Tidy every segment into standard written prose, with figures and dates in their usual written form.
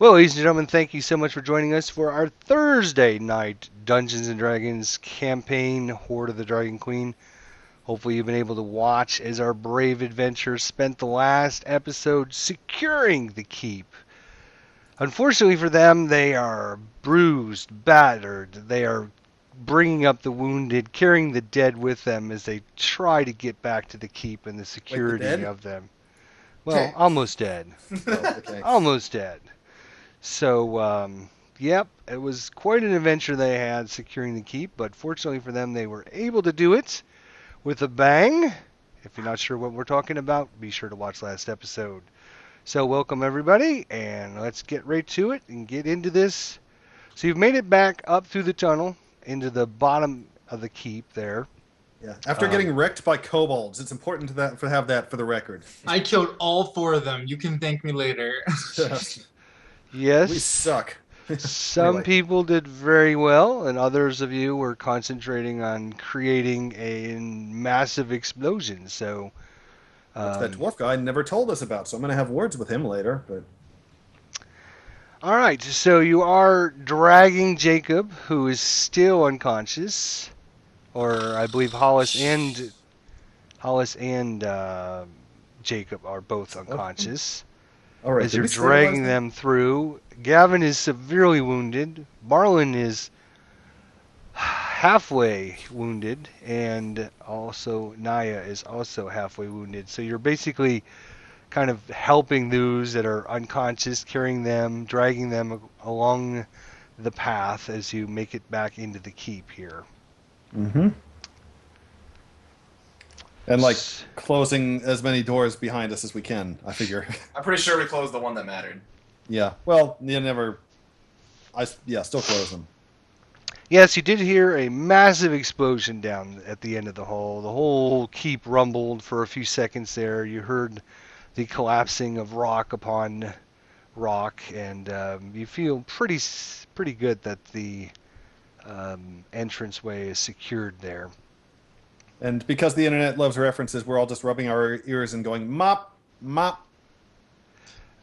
Well, ladies and gentlemen, thank you so much for joining us for our Thursday night Dungeons and Dragons campaign, Hoard of the Dragon Queen. Hopefully, you've been able to watch as our brave adventurers spent the last episode securing the keep. Unfortunately for them, they are bruised, battered. They are bringing up the wounded, carrying the dead with them as they try to get back to the keep and the Wait, the security dead? of them. Well, almost dead. Oh, okay. Almost dead. So, yep, it was quite an adventure they had securing the keep, but fortunately for them, they were able to do it with a bang. If you're not sure what we're talking about, be sure to watch last episode. So, welcome everybody, and let's get right to it and get into this. So, you've made it back up through the tunnel into the bottom of the keep there. Yeah. After Um, getting wrecked by kobolds, it's important to have that for the record. I killed all four of them. You can thank me later. We yes, suck. some Anyway, people did very well, and others of you were concentrating on creating a massive explosion. So, which that dwarf guy never told us about, so I'm going to have words with him later. But all right. So you are dragging Jacob, who is still unconscious, or I believe Hollis and Jacob are both unconscious. all right, As did you're we stabilize dragging them? them through, Gavin is severely wounded. Marlin is halfway wounded, and also Naya is also halfway wounded. So you're basically kind of helping those that are unconscious, carrying them, dragging them along the path as you make it back into the keep here. Mm-hmm. And like closing as many doors behind us as we can. I figure. I'm pretty sure we closed the one that mattered. Yeah. Well, you never. Still close them. Yes, you did hear a massive explosion down at the end of the hall. The whole keep rumbled for a few seconds there. You heard the collapsing of rock upon rock, and you feel pretty good that the entranceway is secured there. And because the internet loves references, we're all just rubbing our ears and going mop, mop.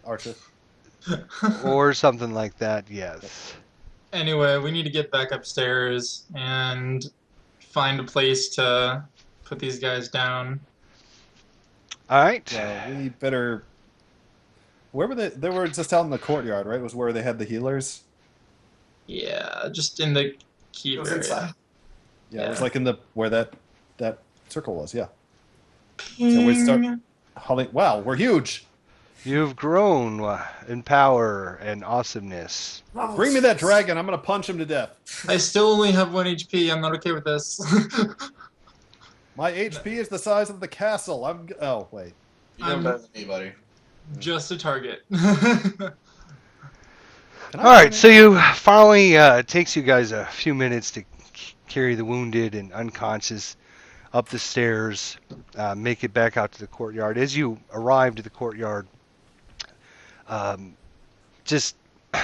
Archer. Or something like that, yes. Anyway, we need to get back upstairs and find a place to put these guys down. All right. Well, we better. Where were they? They were just out in the courtyard, right? Was where they had the healers. Yeah, just in the keep It was area. inside. Yeah, it was Yeah. like in the where that circle was. Yeah. So we start. Wow, we're huge. You've grown in power and awesomeness. Bring me that dragon. I'm gonna punch him to death. I still only have 1 HP. I'm not okay with this. My HP is the size of the castle. Oh wait. You know better than me, buddy. Just a target. All right, so you finally takes you guys a few minutes to carry the wounded and unconscious up the stairs, make it back out to the courtyard. As you arrive to the courtyard, just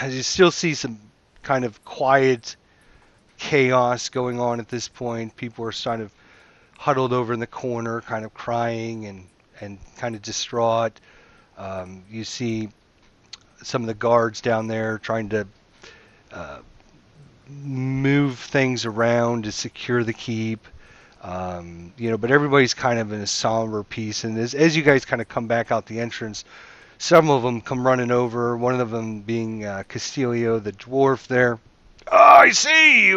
you still see some kind of quiet chaos going on at this point. People are sort of huddled over in the corner, kind of crying and kind of distraught. You see some of the guards down there trying to move things around to secure the keep. But everybody's kind of in a somber piece. And as you guys kind of come back out the entrance, some of them come running over. One of them being Castillo, the dwarf there. Oh, I see.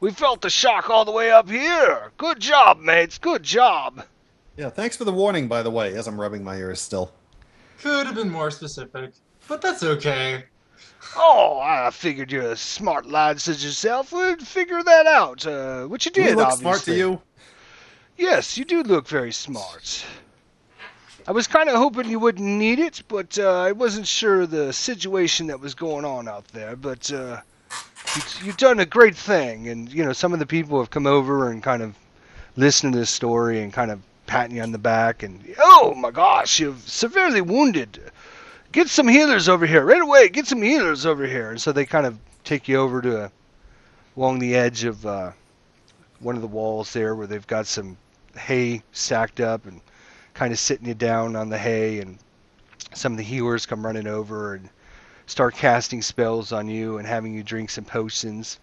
We felt the shock all the way up here. Good job, mates. Good job. Yeah. Thanks for the warning, by the way. As I'm rubbing my ears still. Could have been more specific, but that's okay. Oh, I figured you're a smart lad such as yourself would figure that out. Which you Do did, we look obviously. smart to you? Yes, you do look very smart. I was kind of hoping you wouldn't need it, but I wasn't sure the situation that was going on out there. But you've done a great thing, and some of the people have come over and kind of listened to this story and kind of patting you on the back and, oh my gosh, you're severely wounded. Get some healers over here right away. Get some healers over here. And so they kind of take you over to along the edge of one of the walls there where they've got some hay stacked up and kind of sitting you down on the hay, and some of the healers come running over and start casting spells on you and having you drink some potions.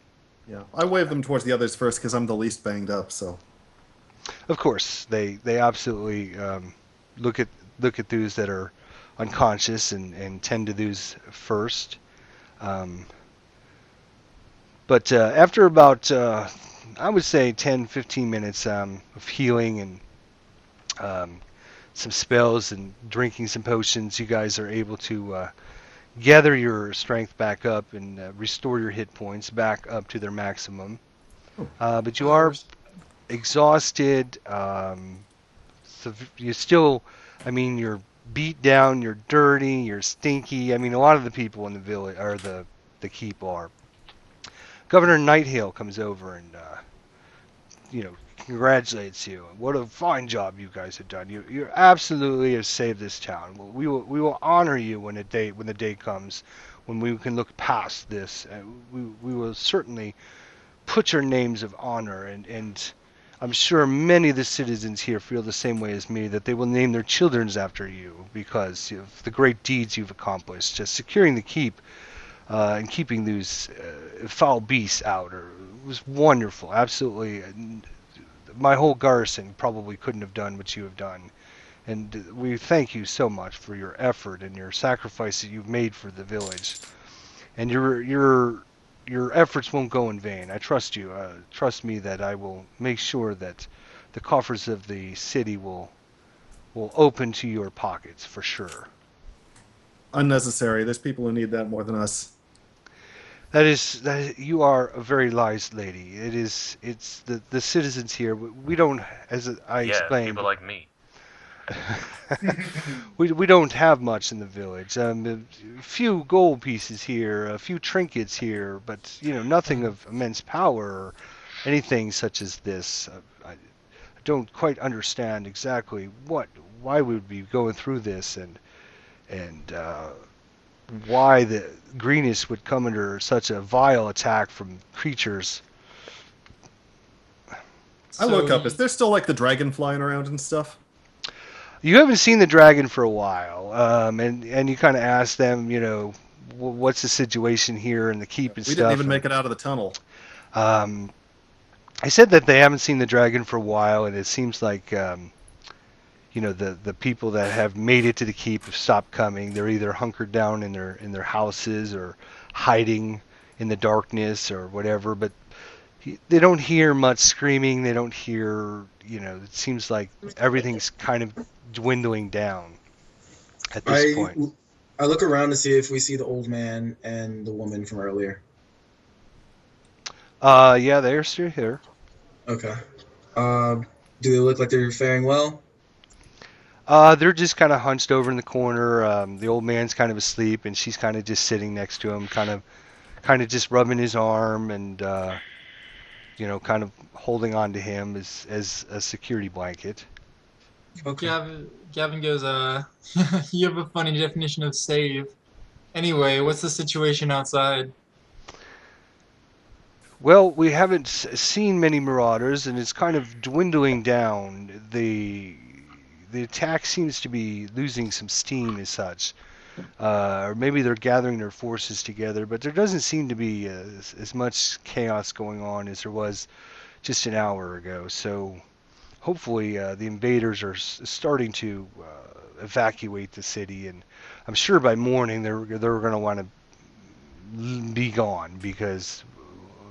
Yeah, I wave them towards the others first because I'm the least banged up. So Of course, they absolutely look at those that are unconscious and tend to those first. Um, but after about I would say 10, 15 minutes of healing and some spells and drinking some potions, you guys are able to gather your strength back up and restore your hit points back up to their maximum. But you are exhausted. So you still, I mean, you're beat down, you're dirty, you're stinky. I mean, a lot of the people in the village, or the keep are. Governor Nighthale comes over and, congratulates you. What a fine job you guys have done. You absolutely have saved this town. We will honor you when the day comes when we can look past this. We will certainly put your names of honor, and I'm sure many of the citizens here feel the same way as me, that they will name their children after you because of the great deeds you've accomplished. Just securing the keep and keeping these foul beasts out was wonderful. Absolutely. My whole garrison probably couldn't have done what you have done. And we thank you so much for your effort and your sacrifice that you've made for the village. And your efforts won't go in vain. I trust you. Trust me that I will make sure that the coffers of the city will open to your pockets for sure. unnecessary. There's people who need that more than us. That you are a very wise lady. It's the citizens here. We don't, as I explained, people like me. we don't have much in the village. A few gold pieces here, a few trinkets here, but nothing of immense power or anything such as this. I don't quite understand exactly why we would be going through this and why the greenish would come under such a vile attack from creatures. I look up. Is there still like the dragon flying around and stuff? You haven't seen the dragon for a while, and you kind of ask them, what's the situation here in the keep and We stuff. didn't even make it out of the tunnel. I said that they haven't seen the dragon for a while, and it seems like the people that have made it to the keep have stopped coming. They're either hunkered down in their houses or hiding in the darkness or whatever. But they don't hear much screaming. They don't hear. It seems like everything's kind of dwindling down at this point. I look around to see if we see the old man and the woman from earlier. Yeah, they're still here. Okay. Do they look like they're faring well? They're just kind of hunched over in the corner. The old man's kind of asleep, and she's kind of just sitting next to him, kind of just rubbing his arm and kind of holding on to him as a security blanket. Okay. Gavin goes, you have a funny definition of save. Anyway, what's the situation outside? Well, we haven't seen many marauders, and it's kind of dwindling down. The attack seems to be losing some steam as such. Or maybe they're gathering their forces together, but there doesn't seem to be as much chaos going on as there was just an hour ago. So hopefully the invaders are starting to evacuate the city, and I'm sure by morning they're going to want to be gone, because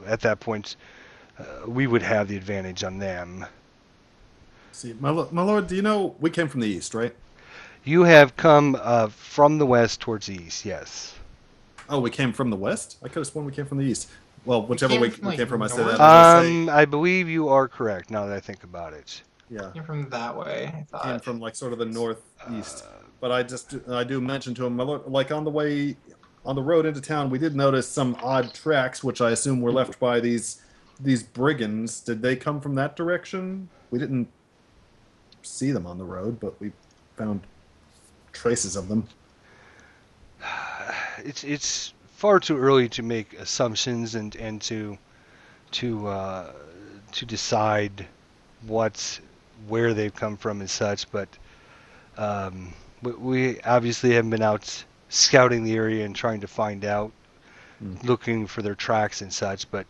at that point we would have the advantage on them. See, my lord, do you know we came from the east, right? You have come from the west towards the east, yes. Oh, we came from the west? I could have sworn we came from the east. Well, whichever came way from, we like, came from, I say north? that. I believe you are correct, now that I think about it. Yeah, Came from that way, I thought. came from like sort of the northeast. But I do mention to him, my lord, like on the road into town, we did notice some odd tracks, which I assume were left by these brigands. Did they come from that direction? We didn't see them on the road, but we found traces of them. It's far too early to make assumptions and to decide where they've come from and such, but we obviously haven't been out scouting the area and trying to find out, Hmm. looking for their tracks and such. But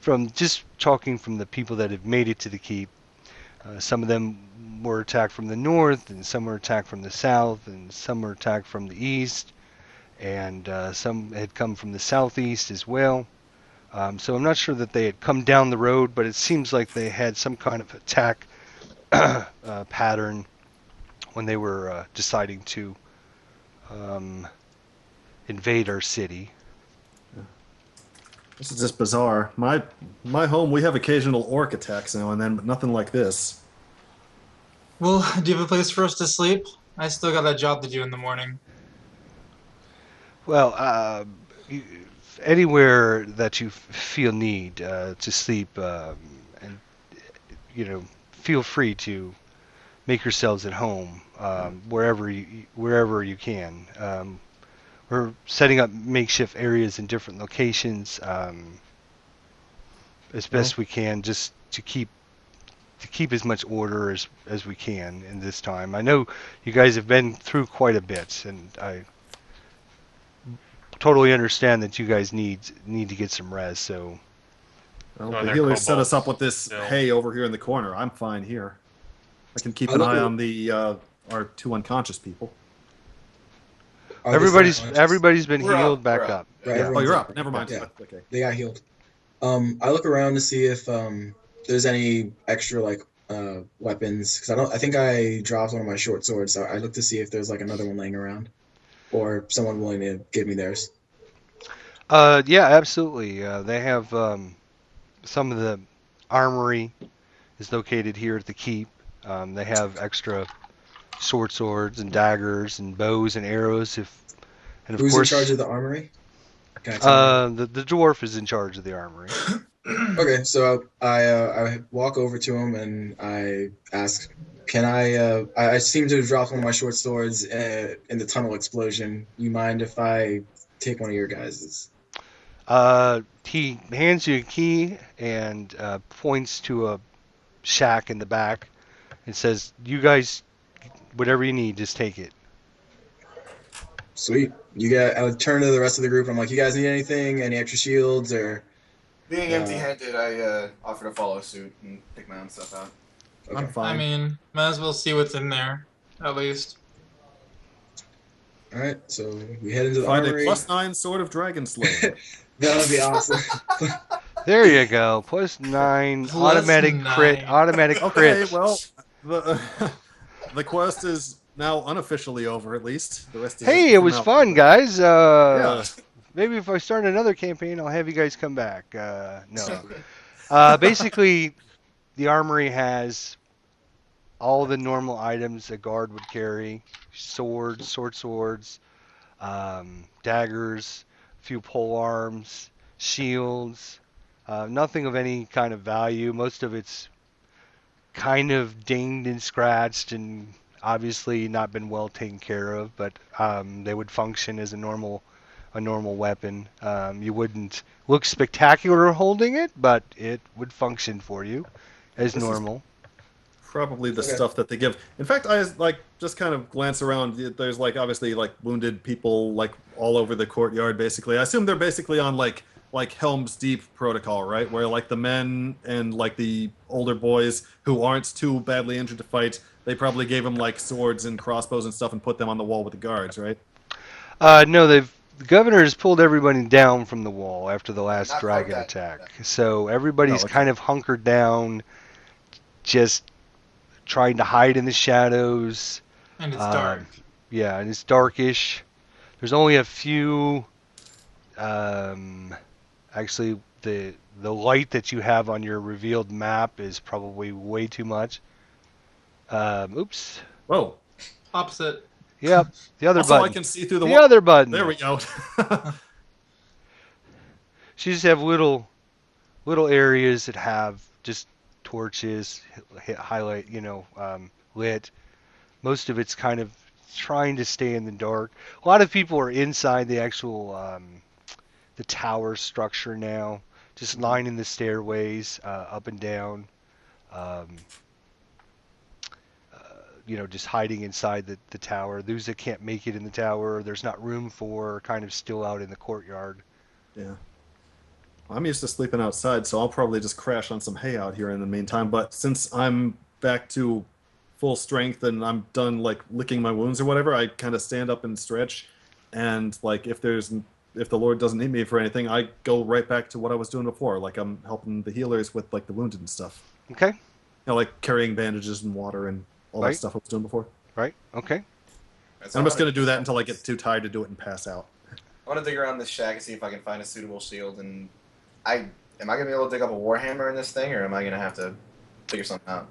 from just talking from the people that have made it to the keep, some of them were attacked from the north, and some were attacked from the south, and some were attacked from the east, and some had come from the southeast as well. So I'm not sure that they had come down the road, but it seems like they had some kind of attack pattern when they were deciding to invade our city. This is just bizarre. My home, we have occasional orc attacks now and then, but nothing like this. Well, do you have a place for us to sleep? I still got a job to do in the morning. Well, anywhere that you feel need to sleep, and feel free to make yourselves at home wherever you can. We're setting up makeshift areas in different locations as best we can, just to keep as much order as we can in this time. I know you guys have been through quite a bit, and I totally understand that you guys need to get some rest. So Well, No, the they're healer set us kobolds up with this still. hay over here in the corner. I'm fine here. I can keep I an look eye at- on the our two unconscious people. Are they everybody's still unconscious? been We're healed up, back we're up. up. Right, Yeah. Oh, everyone's you're up. up. Never mind. Yeah. Okay. They got healed. I look around to see if there's any extra weapons, because I think I dropped one of my short swords. So I look to see if there's like another one laying around, or someone willing to give me theirs. Yeah, absolutely. They have some of the armory is located here at the keep. They have extra short swords and daggers and bows and arrows. And of Who's course, in charge of the armory? Can I tell him? the dwarf is in charge of the armory. Okay, so I walk over to him and I ask, "Can I seem to have dropped one of my short swords in the tunnel explosion. You mind if I take one of your guys's?" He hands you a key and points to a shack in the back and says, "You guys, whatever you need, just take it." Sweet. I would turn to the rest of the group. I'm like, "You guys need anything? Any extra shields or?" Being empty-handed, I offer to follow suit and pick my own stuff out. I'm Okay. fine. I mean, might as well see what's in there, at least. All right, so we head into the Find a armory. +9 sword of Dragon Slayer. That would be awesome. There you go. +9 Plus automatic crit. 9. Automatic Okay, crit. well, the quest is now unofficially over. At least the rest is Hey, just it was fun, formality. guys. Yeah. Maybe if I start another campaign, I'll have you guys come back. No. Basically, the armory has all the normal items a guard would carry: swords, swords, daggers, a few pole arms, shields. Nothing of any kind of value. Most of it's kind of dinged and scratched and obviously not been well taken care of, but they would function as a normal weapon. You wouldn't look spectacular holding it, but it would function for you as This is- normal. Probably the Okay. stuff that they give. In fact, I just kind of glance around. There's obviously wounded people all over the courtyard. Basically, I assume they're basically on like Helm's Deep protocol, right? Where the men and the older boys who aren't too badly injured to fight, they probably gave them swords and crossbows and stuff and put them on the wall with the guards, right? No, the governor has pulled everybody down from the wall after the last Not dragon quite that. attack. So everybody's Oh, okay. kind of hunkered down, just trying to hide in the shadows. And it's dark. Yeah, and it's darkish. There's only a few. Actually, the light that you have on your revealed map is probably way too much. Oops. Whoa! Opposite. Yep. The other Also, button. I can see through the The wall. other button. There we go. She just have little areas that have just torches, highlight, lit. Most of it's kind of trying to stay in the dark. A lot of people are inside the actual the tower structure now, just lining the stairways up and down. just hiding inside the tower. Those that can't make it in the tower, there's not room for, kind of still out in the courtyard. Yeah. I'm used to sleeping outside, so I'll probably just crash on some hay out here in the meantime. But since I'm back to full strength and I'm done like licking my wounds or whatever, I kind of stand up and stretch. And like if the Lord doesn't need me for anything, I go right back to what I was doing before. Like I'm helping the healers with like the wounded and stuff. Okay. Like carrying bandages and water and all that stuff I was doing before. Right. Okay. I'm just going to do that until I get too tired to do it and pass out. I want to dig around this shack and see if I can find a suitable shield. And am I going to be able to dig up a warhammer in this thing, or am I going to have to figure something out?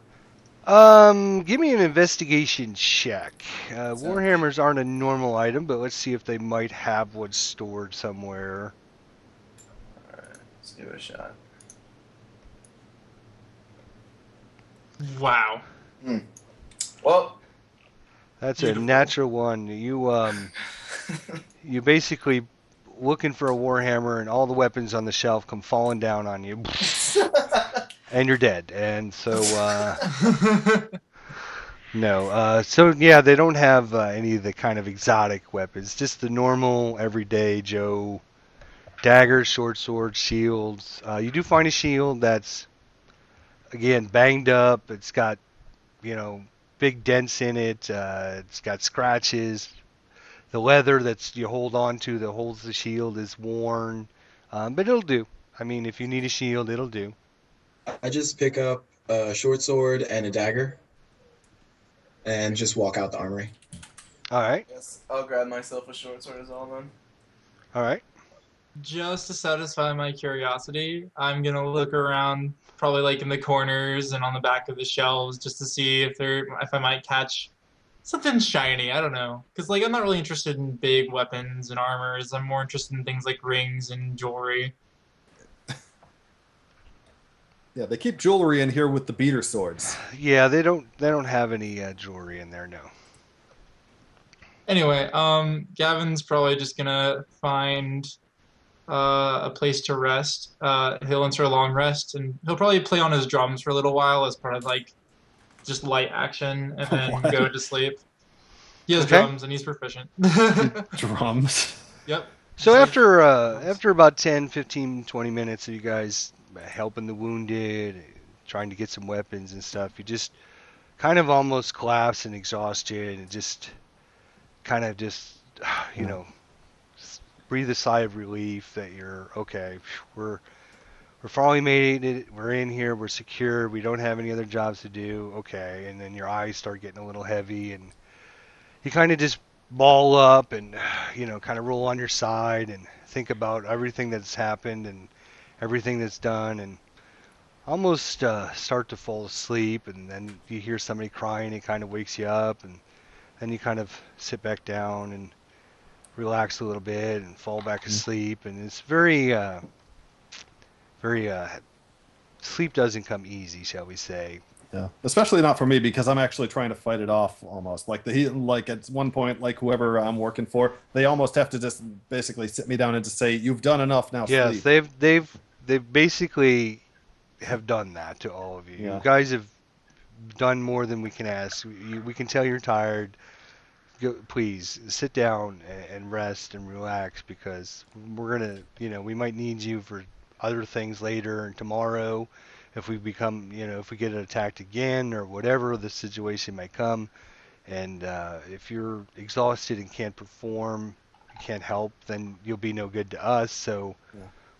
Give me an investigation check. Warhammers aren't a normal item, but let's see if they might have one stored somewhere. Alright, let's give it a shot. Wow. Well, That's Beautiful. a natural one. You basically looking for a warhammer, and all the weapons on the shelf come falling down on you, and you're dead. And so no. So yeah, they don't have any of the kind of exotic weapons. Just the normal, everyday Joe daggers, short swords, shields. You do find a shield that's, again, banged up. It's got, big dents in it. It's got scratches. The leather that you hold on to that holds the shield is worn. But it'll do. I mean, if you need a shield, it'll do. I just pick up a short sword and a dagger, and just walk out the armory. All right. yes, I'll grab myself a short sword as well, then. All right. Just to satisfy my curiosity, I'm gonna look around, probably like in the corners and on the back of the shelves, just to see if I might catch something shiny. I don't know, because like I'm not really interested in big weapons and armors. I'm more interested in things like rings and jewelry. Yeah, they keep jewelry in here with the beater swords. Yeah, they don't have any jewelry in there. No. Anyway, Gavin's probably just gonna find a place to rest. He'll enter a long rest, and he'll probably play on his drums for a little while as part of like just light action, and then What? go to sleep. He has Okay. drums, and he's proficient. Drums. Yep. So after about 10, 15, 20 minutes of you guys helping the wounded, trying to get some weapons and stuff, you just kind of almost collapse in exhaustion and just kind of breathe a sigh of relief that you're okay. We're finally made it. We're in here. We're secure. We don't have any other jobs to do. Okay. And then your eyes start getting a little heavy, and you kind of just ball up and kind of roll on your side and think about everything that's happened and everything that's done, and almost start to fall asleep. And then you hear somebody crying. It kind of wakes you up, and then you kind of sit back down and relax a little bit and fall back asleep. And it's very sleep doesn't come easy, shall we say. Yeah, especially not for me because I'm actually trying to fight it off almost. Like at one point, like whoever I'm working for, they almost have to just basically sit me down and just say, "You've done enough now." Yes, Sleep. they've basically have done that to all of you. Yeah. You guys have done more than we can ask. We can tell you're tired. Please sit down and rest and relax, because we're gonna, we might need you for other things later and tomorrow, if we if we get attacked again or whatever the situation might come. And if you're exhausted and can't perform, you can't help, then you'll be no good to us. So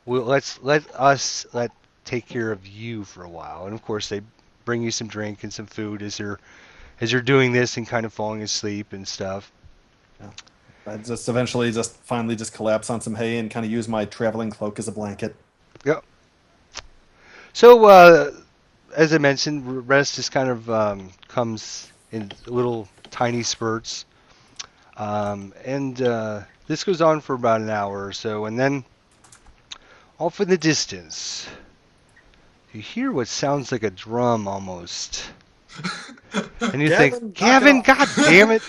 let us take care of you for a while. And of course, they bring you some drink and some food as you're doing this and kind of falling asleep and stuff. Yeah. I just eventually finally collapse on some hay and kind of use my traveling cloak as a blanket. Yep. So, as I mentioned, rest just kind of comes in little tiny spurts. And this goes on for about an hour or so. And then, off in the distance, you hear what sounds like a drum almost. And you think, Gavin, God damn it!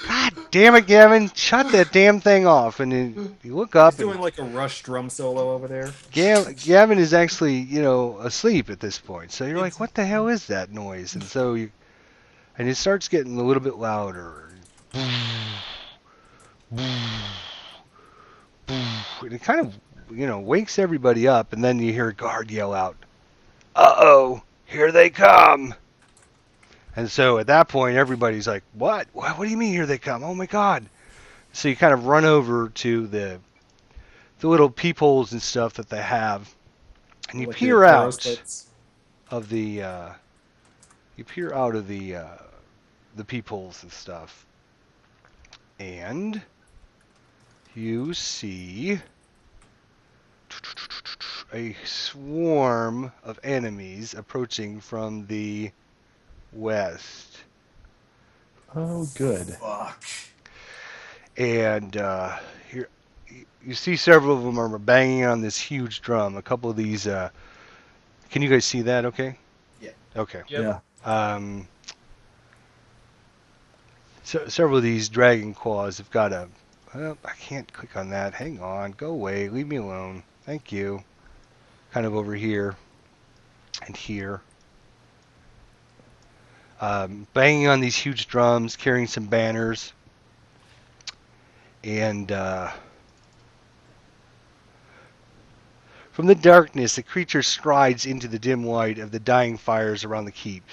God damn it, Gavin! Shut that damn thing off! And then you look up, He's doing like a Rush drum solo over there. Gavin is actually, asleep at this point. So you're like, what the hell is that noise? And so And it starts getting a little bit louder. And it kind of, wakes everybody up, and then you hear a guard yell out, "Uh-oh, here they come!" And so at that point, everybody's like, "What? What do you mean here they come? Oh my God!" So you kind of run over to the little peepholes and stuff that they have, and you Like peer the out periscopes. of the the peepholes and stuff, and you see a swarm of enemies approaching from the west. Oh, good. Fuck. And here you see several of them are banging on this huge drum. A couple of these. Can you guys see that? Okay. Yeah. Okay. Yep. Yeah. So several of these dragon claws have got a. Well, I can't click on that. Hang on. Go away. Leave me alone. Thank you. Kind of over here and here. Banging on these huge drums, carrying some banners. And from the darkness, the creature strides into the dim light of the dying fires around the keep.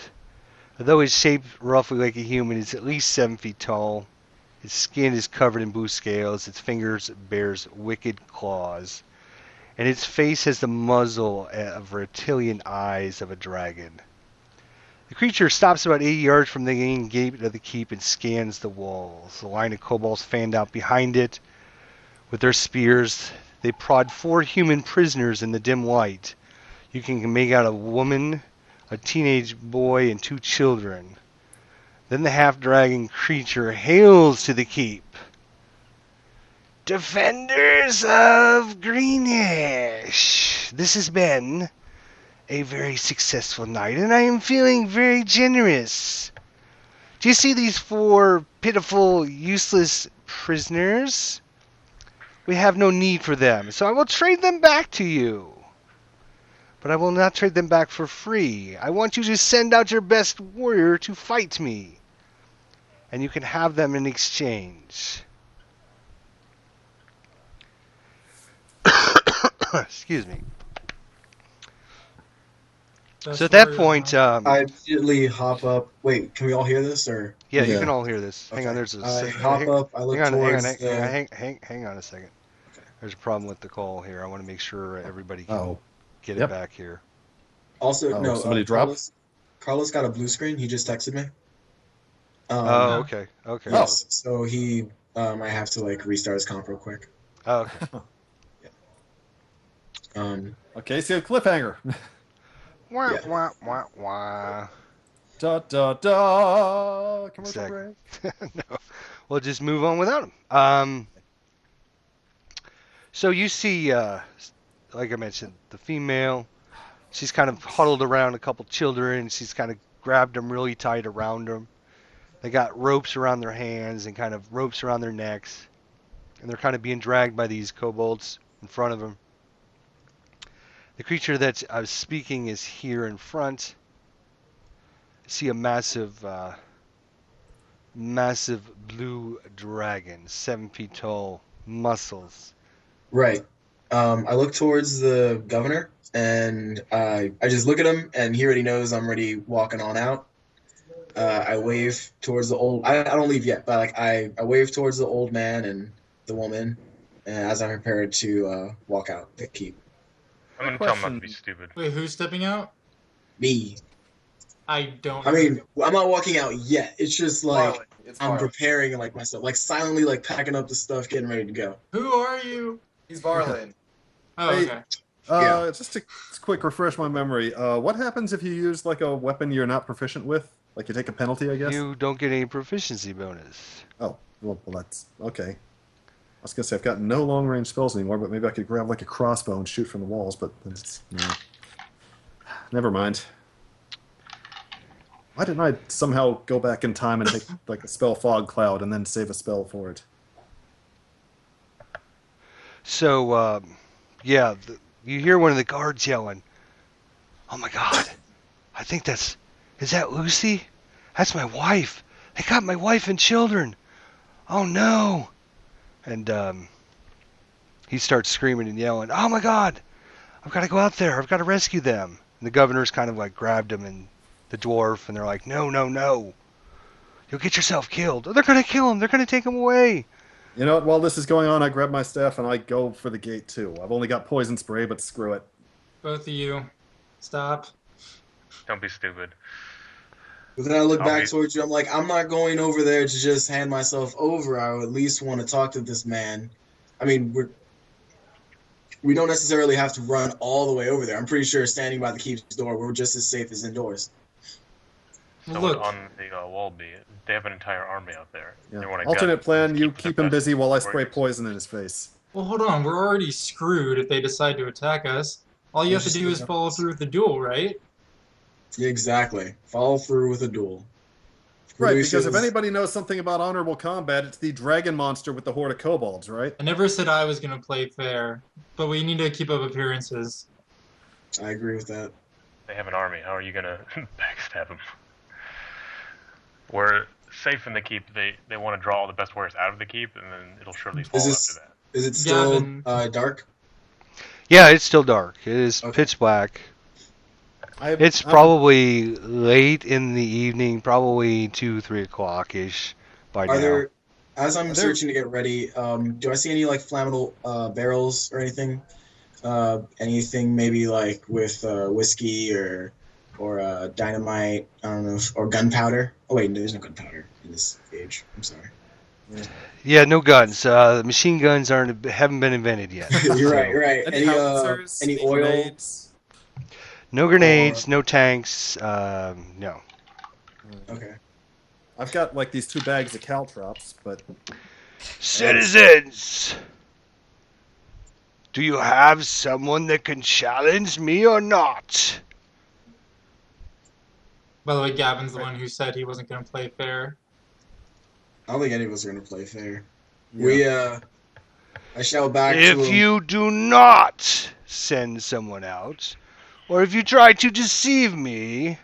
Although it's shaped roughly like a human, it's at least 7 feet tall. Its skin is covered in blue scales. Its fingers bears wicked claws. And its face has the muzzle of reptilian eyes of a dragon. The creature stops about 80 yards from the main gate of the keep and scans the walls. A line of kobolds fanned out behind it. With their spears, they prod 4 human prisoners in the dim light. You can make out a woman, a teenage boy, and 2 children. Then the half-dragon creature hails to the keep. "Defenders of Greenish, this has been a very successful night, and I am feeling very generous. Do you see these 4 pitiful, useless prisoners? We have no need for them, so I will trade them back to you. But I will not trade them back for free. I want you to send out your best warrior to fight me, and you can have them in exchange." Excuse me. So at that point, I immediately hop up. Wait, can we all hear this or? yeah, you Yeah. can all hear this. Hang on, Okay. there's a I hop up. I look towards hang on a second. There's a problem with the call here. I want to make sure everybody can Oh. get it Yep. back here. Also, Oh, no. somebody dropped? Carlos got a blue screen. He just texted me. Oh, okay. Yes. So he I have to like restart his comp real quick. Oh, okay. Okay, so cliffhanger. Wah, Yeah. wah, wah, wah. Da da da. Commercial Exactly. break. No, we'll just move on without him. So you see, like I mentioned, the female. She's kind of huddled around a couple children. She's kind of grabbed them really tight around them. They got ropes around their hands and kind of ropes around their necks, and they're kind of being dragged by these kobolds in front of them. The creature that I was speaking is here in front. I see a massive blue dragon, 7 feet tall, muscles. Right. I look towards the governor and I just look at him and he already knows I'm already walking on out. I wave towards the old. I don't leave yet, but like I wave towards the old man and the woman, as I'm prepared to walk out the keep. I'm gonna tell him not to be stupid. Wait, who's stepping out? Me. I don't. I mean, I'm not walking out yet. It's just like Marley. It's I'm Marley. preparing like myself, like silently like packing up the stuff, getting ready to go. Who are you? He's Varlin. Oh, Hey. okay. Yeah. Just to quick refresh my memory. What happens if you use like a weapon you're not proficient with? Like you take a penalty, I guess. You don't get any proficiency bonus. Oh, well, that's okay. I was gonna say I've got no long range spells anymore, but maybe I could grab like a crossbow and shoot from the walls. But it's never mind. Why didn't I somehow go back in time and take like a spell fog cloud and then save a spell for it? So, yeah, you hear one of the guards yelling, "Oh my God, I think is that Lucy? That's my wife. They got my wife and children. Oh no. And he starts screaming and yelling, oh my God, I've got to go out there. I've got to rescue them. And the governor's kind of like grabbed him and the dwarf, and they're like, no, no, no. You'll get yourself killed. Oh, they're going to kill him. They're going to take him away. You know what? While this is going on, I grab my staff and I go for the gate too. I've only got poison spray, but screw it. Both of you, stop. Don't be stupid. But then I look back towards you. I'm like, I'm not going over there to just hand myself over. I would at least want to talk to this man. I mean, we don't necessarily have to run all the way over there. I'm pretty sure standing by the keep's door, we're just as safe as indoors. So Look, on the wall be? They have an entire army out there. Yeah. They want to Alternate plan, you the keep him best busy while I spray warriors. poison in his face. well, hold on. We're already screwed if they decide to attack us. All you have to do is follow through with the duel, right? Exactly. Follow through with a duel. Right, because Produces- if anybody knows something about honorable combat, it's the dragon monster with the horde of kobolds, right? I never said I was going to play fair, but we need to keep up appearances. I agree with that. They have an army. How are you gonna backstab them? We're safe in the keep. They want to draw all the best warriors out of the keep, and then it'll surely fall this- after that. Is it still Gavin. dark? Yeah, it's still dark. It is Okay. pitch black. It's I'm- probably late in the evening, probably 2, 3 o'clock-ish by now. Are there, as I'm Are there- searching to get ready, do I see any like flammable barrels or anything? Anything maybe like with whiskey or dynamite? I don't know, or gunpowder. Oh wait, no, there's no gunpowder in this age. I'm sorry. Yeah, no guns. Machine guns haven't been invented yet. You're right. You're right. Any howitzers, Any oil? grenades? No grenades, no tanks, no. Okay. I've got like these 2 bags of caltrops, but Citizens! Do you have someone that can challenge me or not? By the way, Gavin's the one who said he wasn't going to play fair. I don't think any of us are gonna play fair. yeah. I shout back to If him. you do not send someone out, or if you try to deceive me,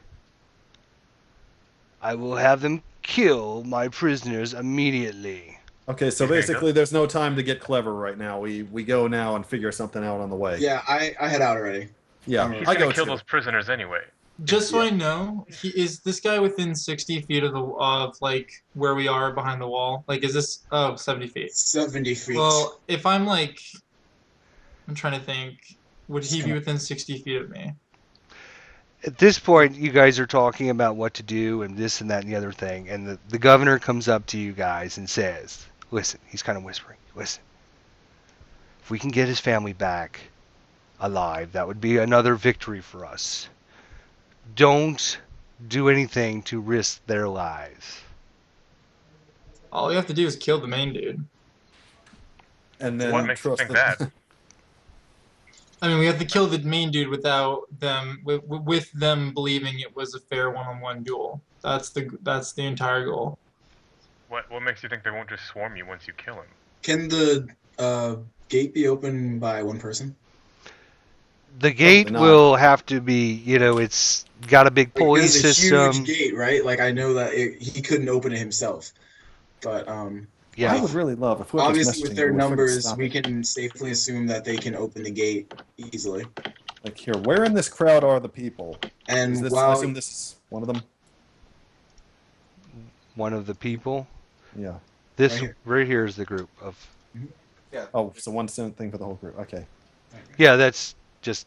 I will have them kill my prisoners immediately. Okay, so Okay, basically there's no time to get clever right now. We go now and figure something out on the way. Yeah, I head out already. Yeah, He's I gonna go kill too. those prisoners anyway. Just so I know, is this guy within 60 feet of like where we are behind the wall? Like, is this 70 feet? 70 feet. Well, if I'm like, I'm trying to think, would he be within 60 feet of me? At this point, you guys are talking about what to do and this and that and the other thing, and the governor comes up to you guys and says, listen, he's kind of whispering, listen, if we can get his family back alive, that would be another victory for us. Don't do anything to risk their lives. All we have to do is kill the main dude. And then What makes you trust think them. that? I mean, we have to kill the main dude without them, with them believing it was a fair one-on-one duel. That's the entire goal. What makes you think they won't just swarm you once you kill him? Can the gate be opened by one person? The gate not. will have to be, it's got a big Like, pulley there's a system. huge gate, right? Like I know that he couldn't open it himself, but I Yeah, would really love if we were obviously just with messaging their them, we couldn't numbers, stop we it. can safely assume that they can open the gate easily. Like here, where in this crowd are the people? And Is this, I while assume this is one of them. one of the people. Yeah. This Right right here is the group of. Oh, so one thing for the whole group. Okay. Yeah, that's just.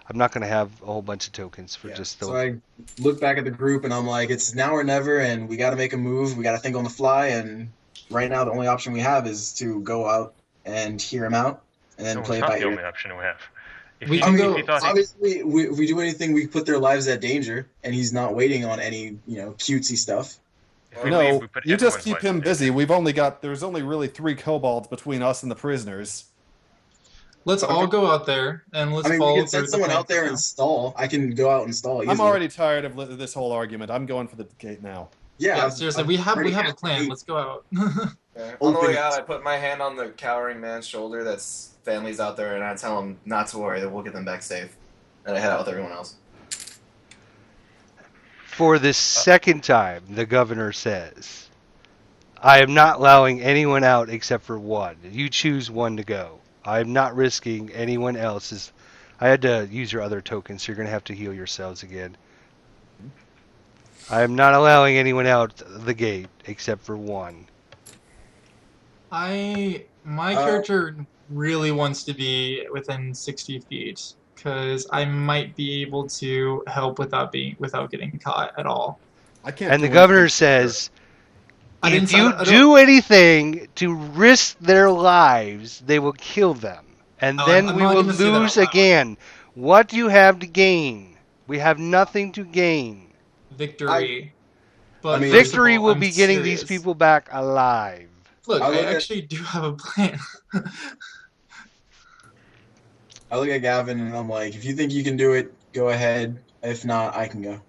I'm not going to have a whole bunch of tokens for just the. so I look back at the group and I'm like, it's now or never, and we got to make a move. We got to think on the fly, and right now the only option we have is to go out and hear him out, and then No, play it's it not by the ear. only option we have. If We he, can if go- he thought he, Obviously, if we do anything, we put their lives at danger, and he's not waiting on any, cutesy stuff. if we No, leave, we put you just everyone's keep life him in busy. danger. There's only really 3 kobolds between us and the prisoners. Let's all go out there and let's I mean, follow we can through send the someone plan out there for and now. stall. I can go out and stall. Easily. I'm already tired of this whole argument. I'm going for the gate now. Yeah, seriously, we have already a at plan. the Let's go out. Yeah. On the Open way it. out, I put my hand on the cowering man's shoulder that's family's out there, and I tell him not to worry, that we'll get them back safe. And I head out with everyone else. For the second time, the governor says, I am not allowing anyone out except for one. You choose one to go. I am not risking anyone else's. I had to use your other tokens, so you're going to have to heal yourselves again. I am not allowing anyone out the gate except for one. My character really wants to be within 60 feet because I might be able to help without getting caught at all. I can't. And do the governor anything. says, I if didn't- I you don't- do anything to risk their lives, they will kill them. And Oh, then I'm we not will gonna say that lose out loud. again. What do you have to gain? We have nothing to gain. Victory. But I mean, first of Victory all, will I'm be getting serious. these people back alive. Look, I I look at- actually do have a plan. I look at Gavin and I'm like, if you think you can do it, go ahead. If not, I can go.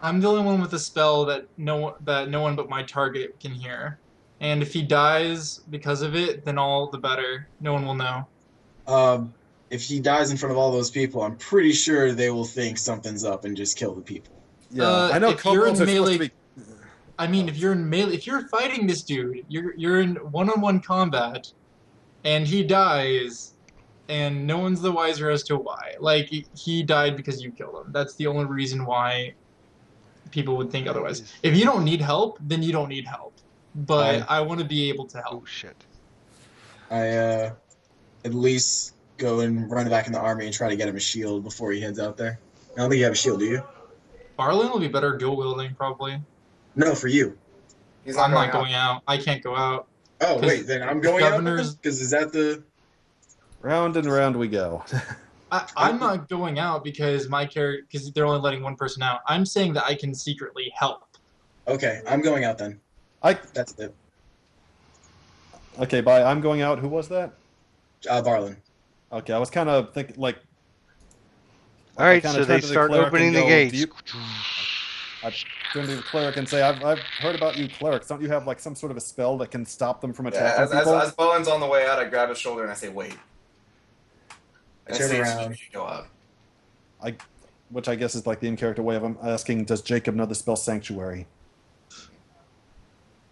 I'm the only one with a spell that no one but my target can hear. And if he dies because of it, then all the better. No one will know. If he dies in front of all those people, I'm pretty sure they will think something's up and just kill the people. Yeah, I know if you're kobolds in are supposed to melee- be. I mean, if you're in melee, if you're fighting this dude, you're in one-on-one combat, and he dies, and no one's the wiser as to why. Like he died because you killed him. That's the only reason why people would think otherwise. If you don't need help, then you don't need help. But I want to be able to help. Oh, shit. I at least go and run back in the army and try to get him a shield before he heads out there. I don't think you have a shield, do you? Barlin will be better dual wielding probably. No, for you. He's I'm not not going out. I can't go out. Oh 'Cause wait, then I'm going governors- out because is that the? Round and round we go. I'm not going out because my character, because they're only letting one person out. I'm saying that I can secretly help. Okay, I'm going out then. I That's it. okay. Bye. I'm going out. Who was that? Barlin. Okay, I was kind of thinking like. All right, kinda so they turned to the start cleric opening and the go, gates. "Do you-" I turn to the cleric and say, "I've heard about you clerics. Don't you have like some sort of a spell that can stop them from Yeah, attacking as people?" Bowen's on the way out, I grab his shoulder and I say, "Wait." And Turn say, around. "You should go up." Which I guess is like the in-character way of asking, "Does Jacob know the spell Sanctuary?"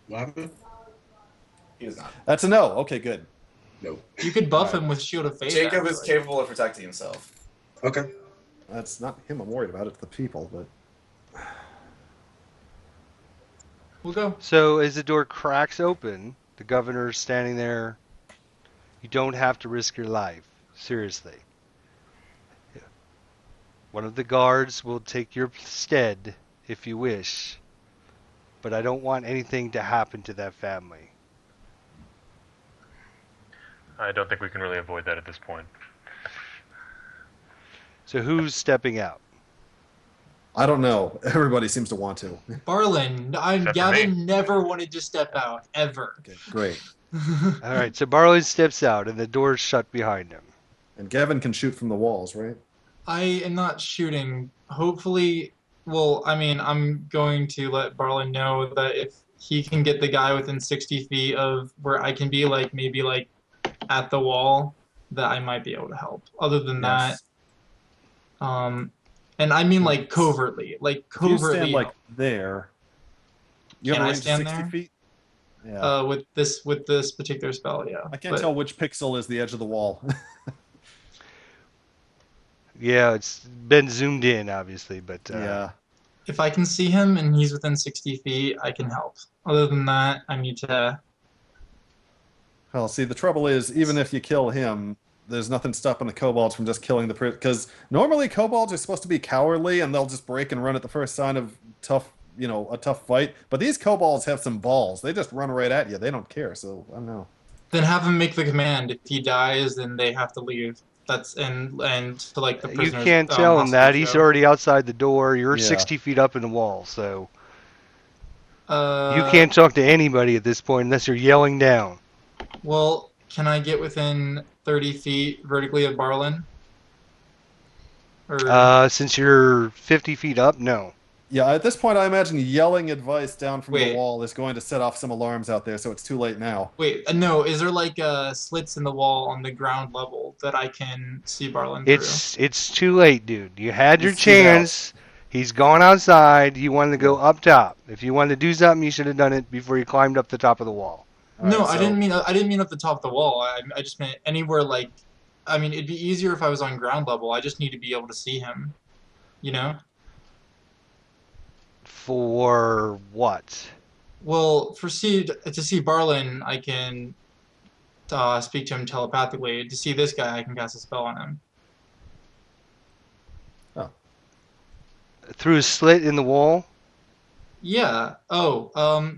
What happened? He does not. That's a no. Okay, good. No. You could buff him with Shield of Faith. Jacob is actually. capable of protecting himself. Okay. That's not him I'm worried about. It's the people. But We'll go. So as the door cracks open, the governor's standing there. You don't have to risk your life. Seriously. One of the guards will take your stead if you wish. But I don't want anything to happen to that family. I don't think we can really avoid that at this point. So who's stepping out? I don't know. Everybody seems to want to. Barlin, Except for Gavin never wanted to step out, ever. Okay, great. All right, so Barlin steps out and the door's shut behind him. And Gavin can shoot from the walls, right? I am not shooting. Hopefully, well, I mean, I'm going to let Barlin know that if he can get the guy within 60 feet of where I can be, like, maybe, like, at the wall, that I might be able to help. Other than Yes. that, and I mean, like, covertly. Like, If you covertly. stand like there. You Can have a I range of stand 60 there? feet? Yeah. With this particular spell, yeah. I can't But- tell which pixel is the edge of the wall. Yeah, it's been zoomed in, obviously, but Yeah. If I can see him and he's within 60 feet, I can help. Other than that, I need to. Well, see, the trouble is, even if you kill him, there's nothing stopping the kobolds from just killing the because normally kobolds are supposed to be cowardly and they'll just break and run at the first sign of a tough fight. But these kobolds have some balls. They just run right at you. They don't care. So I don't know. Then have him make the command. If he dies, then they have to leave. That's and to like the you prisoners. can't tell him that. hostage He's show. already outside the door. You're Yeah. 60 feet up in the wall, so you Uh, can't talk to anybody at this point unless you're yelling down. Well, can I get within 30 feet vertically of Barlin? Or Since you're 50 feet up, no. Yeah, at this point, I imagine yelling advice down from the Wait. wall is going to set off some alarms out there, so it's too late now. wait, no. Is there like slits in the wall on the ground level that I can see Barlin through? It's too late, dude. You had your He's out. chance. He's gone outside. You wanted to go up top. If you wanted to do something, you should have done it before you climbed up the top of the wall. No, Alright, I so- didn't mean up the top of the wall. I just meant anywhere like. I mean, it'd be easier if I was on ground level. I just need to be able to see him. You know. For what? Well, to see Barlin, I can speak to him telepathically. To see this guy, I can cast a spell on him. Through a slit in the wall? Yeah. Oh,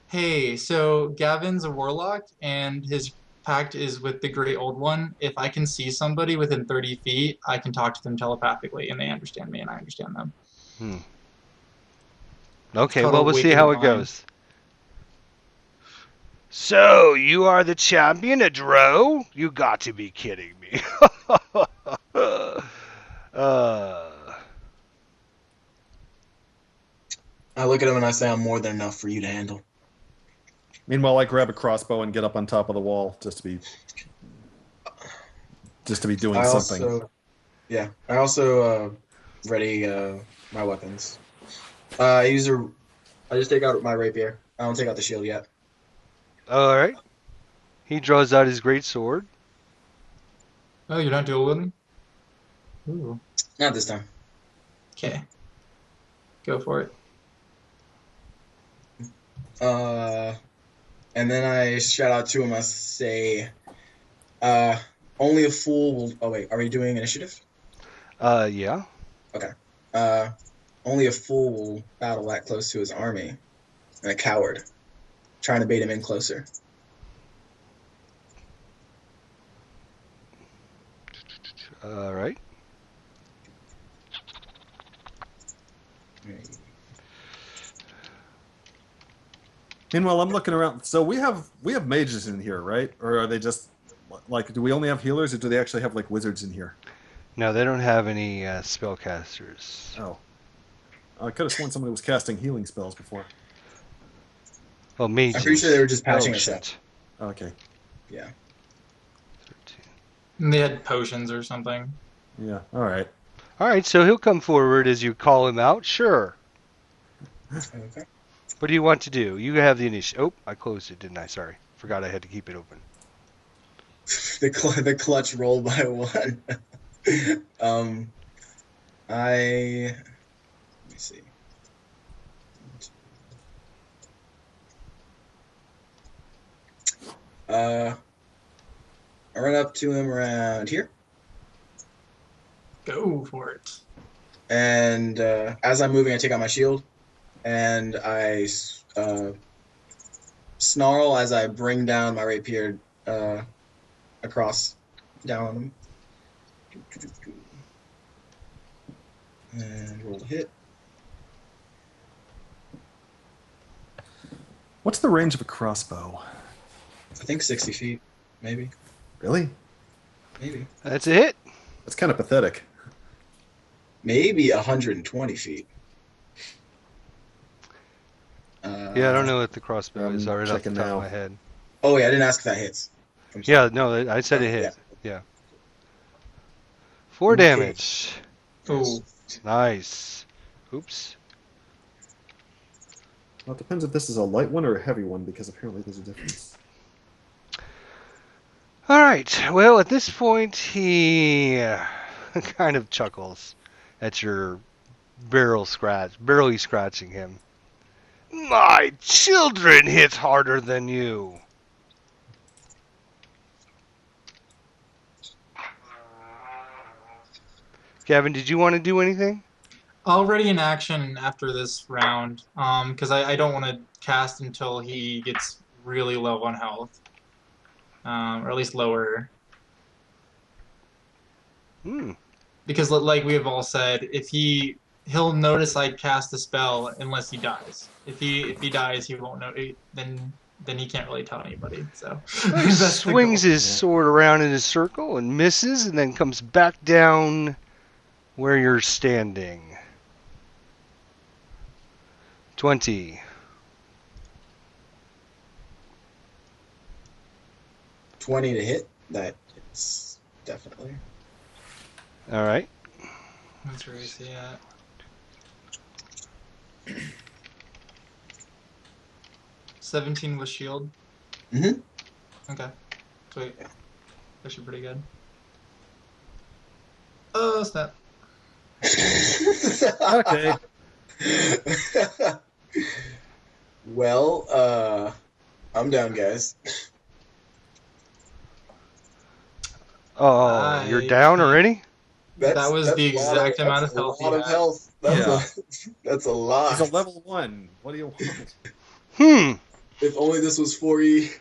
hey, so Gavin's a warlock, and his pact is with the Great Old One. If I can see somebody within 30 feet, I can talk to them telepathically, and they understand me, and I understand them. Okay, Called well, a we'll see Wicked how it Mind. goes. So, you are the champion at Dro? You got to be kidding me. I look at him and I say I'm more than enough for you to handle. Meanwhile, I grab a crossbow and get up on top of the wall just to be doing I something. I also ready my weapons. I just take out my rapier. I don't take out the shield yet. Alright. He draws out his great sword. Oh, you're not dual wielding? Ooh. Not this time. Okay. Go for it. And then I shout out to him. I say, only a fool will. Oh wait, are we doing initiative? Yeah. Only a fool will battle that close to his army, and a coward, trying to bait him in closer. Alright. Meanwhile, I'm looking around. So we have mages in here, right? Or are they just like? Do we only have healers, or do they actually have like wizards in here? No, they don't have any spellcasters. Oh, I could have sworn somebody was casting healing spells before. Well, mages. I'm pretty sure they were just patching us shit. up. Okay. Yeah. 13. And they had potions or something. Yeah. All right. Alright, so he'll come forward as you call him out. Sure. Okay. What do you want to do? You have the initiative. Oh, I closed it, didn't I? Sorry. Forgot I had to keep it open. The clutch rolled by one. Let me see. I run up to him around here, Go for it. and as I'm moving, I take out my shield, and I snarl as I bring down my rapier across down on him. And roll a hit. What's the range of a crossbow? I think 60 feet, maybe. Really? Maybe. That's a hit. That's kind of pathetic. Maybe 120 feet. Yeah, I don't know what the crossbow is I'm right off the checking top now. of my head. Oh, yeah, I didn't ask if that hits. I'm sorry. Yeah, no, I said it hit. Yeah. 4 Okay. damage. Oh, Nice. Oops. Well, it depends if this is a light one or a heavy one, because apparently there's a difference. Alright, well, at this point, he kind of chuckles at your barely scratching him. My children hit harder than you. Gavin, did you want to do anything? I'll ready an action after this round, because I don't want to cast until he gets really low on health, or at least lower. Because, like we have all said, if he'll notice I cast the spell unless he dies. If he dies, he won't know. Then he can't really tell anybody. So He that's the swings goal. his sword around in a circle and misses, and then comes back down where you're standing. 20. 20 to hit. That hits, definitely. All right. That's where we see it. 17 with shield. Mhm. Okay. Sweet. Actually pretty good. Oh snap. Okay. Well, I'm down, guys. Oh, you're I down can't- already? That was the a lot exact amount that's of health a he lot of had. health. That's a lot. He's a level 1. What do you want? If only this was 4E.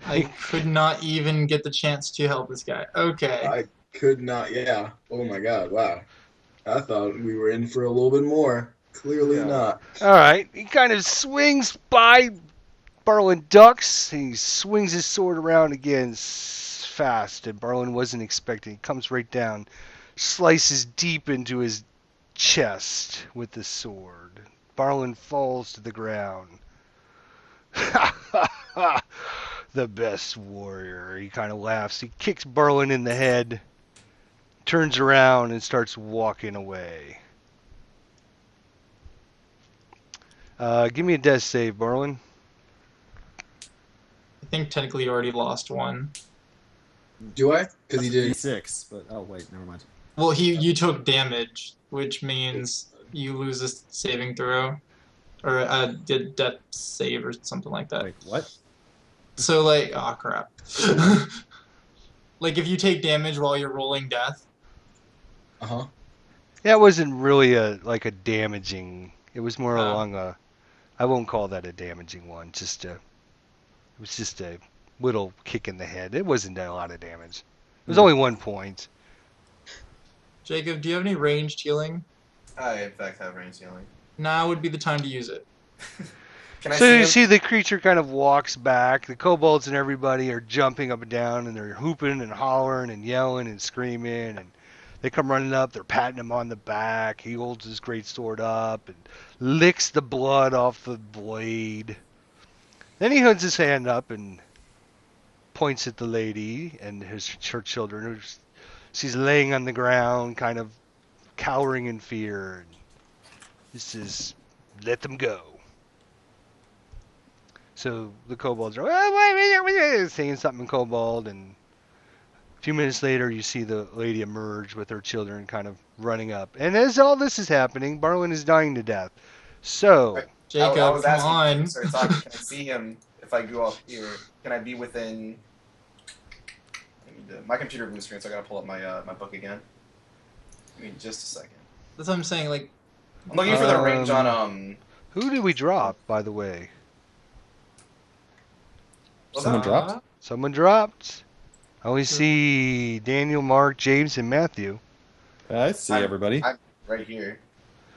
I could not even get the chance to help this guy. Okay. I could not. Yeah. Oh my God. Wow. I thought we were in for a little bit more. Clearly Yeah. not. All right. He kind of swings by Barlin ducks. He swings his sword around again fast, and Barlin wasn't expecting. He comes right down, slices deep into his chest with the sword. Barlin falls to the ground. The best warrior. He kind of laughs. He kicks Barlin in the head, turns around, and starts walking away. Give me a death save, Barlin. I think technically you already lost one. Do I? Because he did. D6, but oh wait, never mind. Well, you took damage, which means you lose a saving throw, or a death save or something like that. Wait, what? So like, oh crap. Like if you take damage while you're rolling death. Uh huh. That wasn't really a damaging. It was more Oh. along a. I won't call that a damaging one. It was just a little kick in the head. It wasn't a lot of damage. It was only 1 point. Jacob, do you have any ranged healing? I, in fact, have range healing. Now would be the time to use it. Can I So see you him? see the creature kind of walks back. The kobolds and everybody are jumping up and down, and they're hooping and hollering and yelling and screaming. And they come running up. They're patting him on the back. He holds his great sword up and licks the blood off the blade. Then he holds his hand up and points at the lady and her children. She's laying on the ground, kind of cowering in fear. And he says, "Let them go." So the kobolds are saying something in kobold, and a few minutes later you see the lady emerge with her children kind of running up. And as all this is happening, Barlin is dying to death. So, Right. Jacob, I was come asking on. him, sir, talking, can I see him if I go up here? Can I be within... My computer blue screen, so I gotta pull up my my book again. Give me just a second. That's what I'm saying. Like, I'm looking for the range on who did we drop, by the way? what's Someone that? dropped? Someone dropped. I only see Daniel, Mark, James, and Matthew. I see everybody. I'm right here.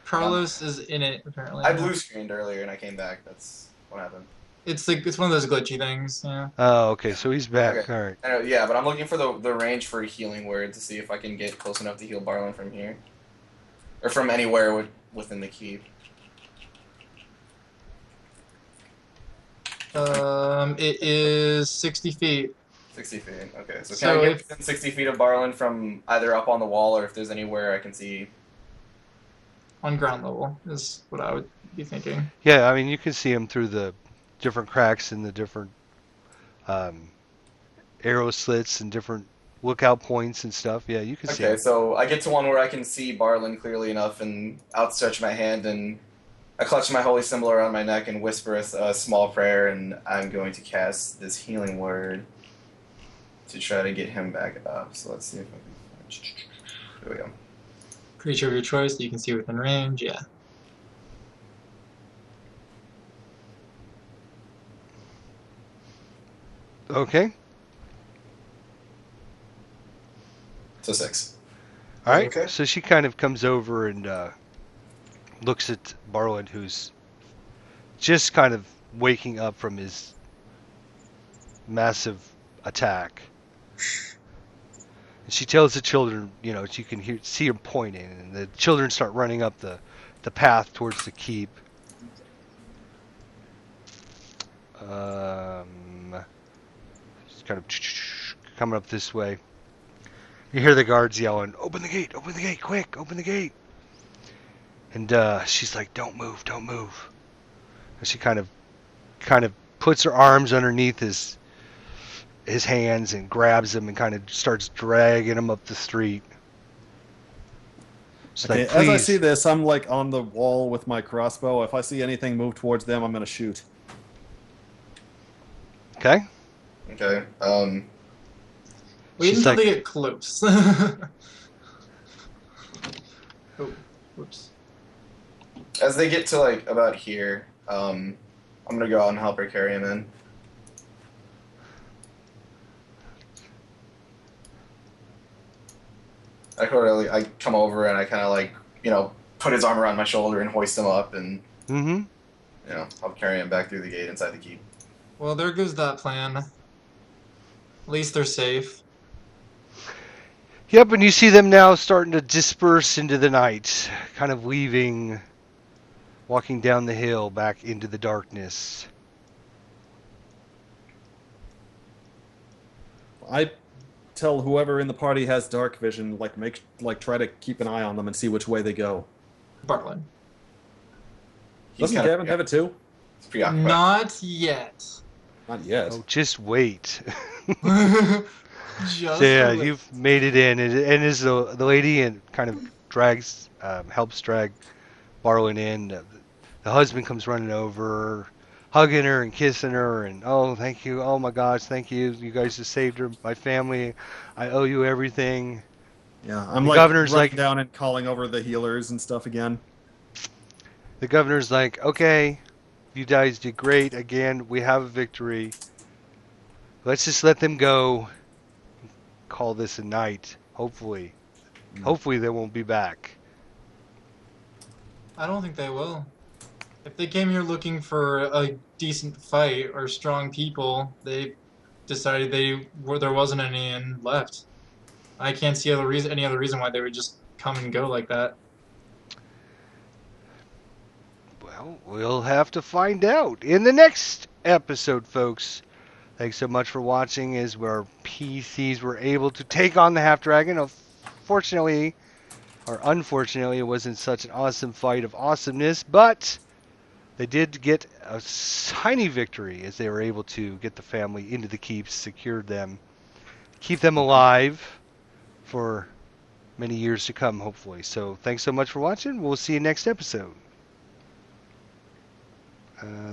Carlos is in it apparently. I blue screened earlier and I came back. That's what happened. It's like it's one of those glitchy things. Yeah. Oh, okay, so he's back. Okay. All right. I know, yeah, but I'm looking for the range for a healing word to see if I can get close enough to heal Barlin from here, or from anywhere within the keep. It is 60 feet. 60 feet. Okay, so can So I get if- within 60 feet of Barlin from either up on the wall or if there's anywhere I can see? On ground level is what I would be thinking. Yeah, I mean, you can see him through the different cracks in the different arrow slits and different lookout points and stuff. Yeah, you can see Okay, him. so I get to one where I can see Barlin clearly enough and outstretch my hand and I clutch my holy symbol around my neck and whisper a small prayer, and I'm going to cast this healing word to try to get him back up. So let's see if I can... There we go. Creature of your choice that you can see within range. Yeah. Okay. So 6. All right. Okay. So she kind of comes over and looks at Barlin, who's just kind of waking up from his massive attack. And she tells the children, you know, you can see her pointing, and the children start running up the path towards the keep. Just kind of coming up this way. You hear the guards yelling, "Open the gate! Open the gate! Quick! Open the gate!" And she's like, don't move, don't move. And she kind of puts her arms underneath his hands and grabs him and kind of starts dragging him up the street. She's Okay, like, please. as I see this, I'm like on the wall with my crossbow. If I see anything move towards them, I'm gonna shoot. Okay. Okay. Wait She's until like- they get close. Oh, whoops. As they get to like about here, I'm gonna go out and help her carry him in. I come over and I kind of like, put his arm around my shoulder and hoist him up and, I'll carry him back through the gate inside the keep. Well, there goes that plan. At least they're safe. Yep, and you see them now starting to disperse into the night, kind of leaving, walking down the hill back into the darkness. I tell whoever in the party has dark vision, try to keep an eye on them and see which way they go. Bartlett. Doesn't Gavin have it too? He's preoccupied. Not yet. Not yet. Oh, just wait. Just So yeah, wait. you've made it in, and is the lady and kind of drags, helps drag Barlin in. The husband comes running over, hugging her and kissing her, and oh, thank you, oh my gosh, thank you, you guys just saved her, my family, I owe you everything. Yeah, I'm The like governor's running like- down and calling over the healers and stuff again. The governor's like, okay, you guys did great again, we have a victory. Let's just let them go. Call this a night. Hopefully they won't be back. I don't think they will. If they came here looking for a decent fight or strong people, they decided there wasn't any and left. I can't see any other reason why they would just come and go like that. Well, we'll have to find out in the next episode, folks. Thanks so much for watching as our PCs were able to take on the Half Dragon. Fortunately, or unfortunately, it wasn't such an awesome fight of awesomeness, but they did get a tiny victory as they were able to get the family into the keeps, secured them, keep them alive for many years to come, hopefully. So thanks so much for watching. We'll see you next episode.